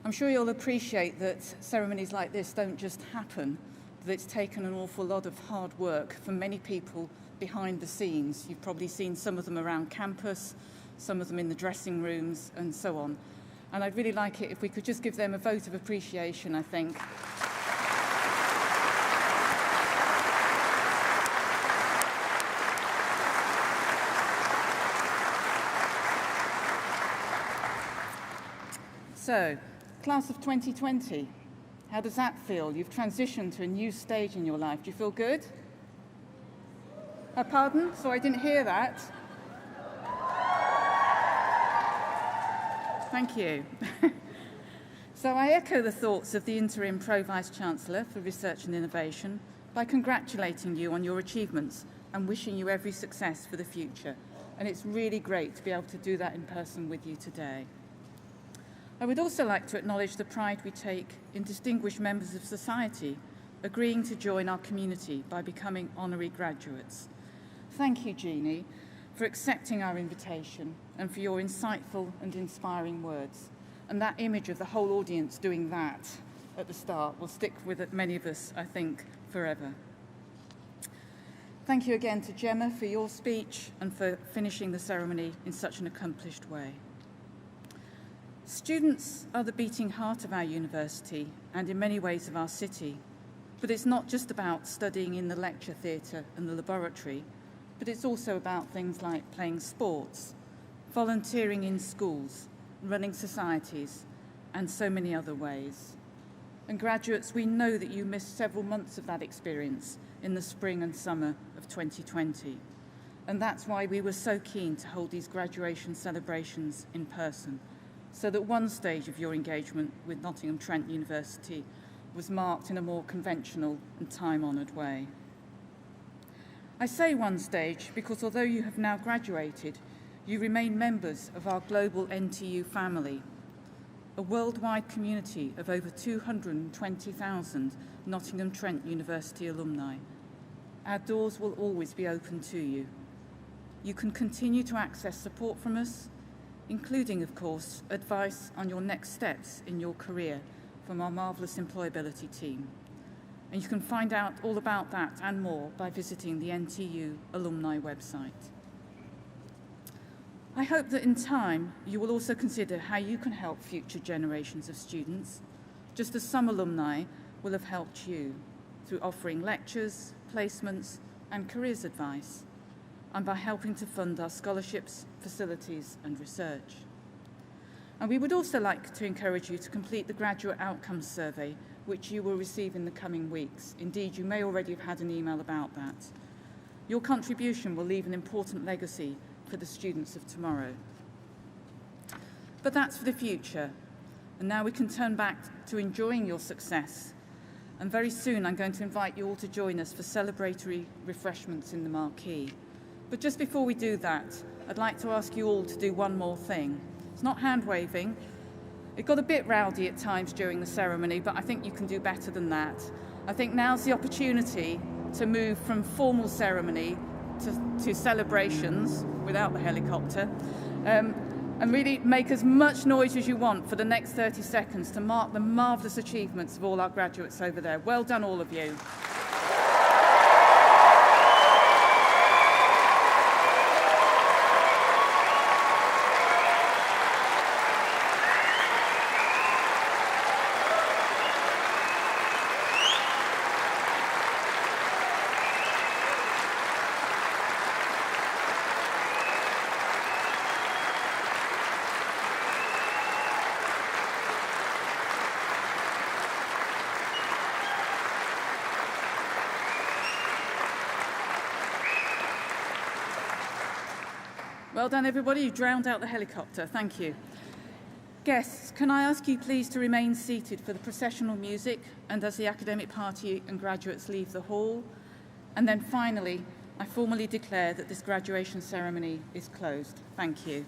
I'm sure you'll appreciate that ceremonies like this don't just happen, that it's taken an awful lot of hard work from many people behind the scenes. You've probably seen some of them around campus, some of them in the dressing rooms, and so on. And I'd really like it if we could just give them a vote of appreciation, I think. So, class of 2020, how does that feel? You've transitioned to a new stage in your life. Do you feel good? Pardon? So I didn't hear that. Thank you. So I echo the thoughts of the Interim Pro-Vice-Chancellor for Research and Innovation by congratulating you on your achievements and wishing you every success for the future. And it's really great to be able to do that in person with you today. I would also like to acknowledge the pride we take in distinguished members of society agreeing to join our community by becoming honorary graduates. Thank you, Jeannie, for accepting our invitation and for your insightful and inspiring words. And that image of the whole audience doing that at the start will stick with many of us, I think, forever. Thank you again to Gemma for your speech and for finishing the ceremony in such an accomplished way. Students are the beating heart of our university and in many ways of our city. But it's not just about studying in the lecture theatre and the laboratory, but it's also about things like playing sports, volunteering in schools, running societies, and so many other ways. And graduates, we know that you missed several months of that experience in the spring and summer of 2020. And that's why we were so keen to hold these graduation celebrations in person, so that one stage of your engagement with Nottingham Trent University was marked in a more conventional and time-honoured way. I say one stage because although you have now graduated, you remain members of our global NTU family, a worldwide community of over 220,000 Nottingham Trent University alumni. Our doors will always be open to you. You can continue to access support from us, including, of course, advice on your next steps in your career from our marvellous employability team. And you can find out all about that and more by visiting the NTU alumni website. I hope that in time you will also consider how you can help future generations of students, just as some alumni will have helped you through offering lectures, placements and careers advice, and by helping to fund our scholarships, facilities and research. And we would also like to encourage you to complete the Graduate Outcomes Survey, which you will receive in the coming weeks. Indeed, you may already have had an email about that. Your contribution will leave an important legacy for the students of tomorrow. But that's for the future. And now we can turn back to enjoying your success. And very soon I'm going to invite you all to join us for celebratory refreshments in the marquee. But just before we do that, I'd like to ask you all to do one more thing. It's not hand waving. It got a bit rowdy at times during the ceremony, but I think you can do better than that. I think now's the opportunity to move from formal ceremony to celebrations without the helicopter, and really make as much noise as you want for the next 30 seconds to mark the marvellous achievements of all our graduates over there. Well done, all of you. Well done, everybody. You drowned out the helicopter. Thank you. Guests, can I ask you please to remain seated for the processional music and as the academic party and graduates leave the hall? And then finally, I formally declare that this graduation ceremony is closed. Thank you.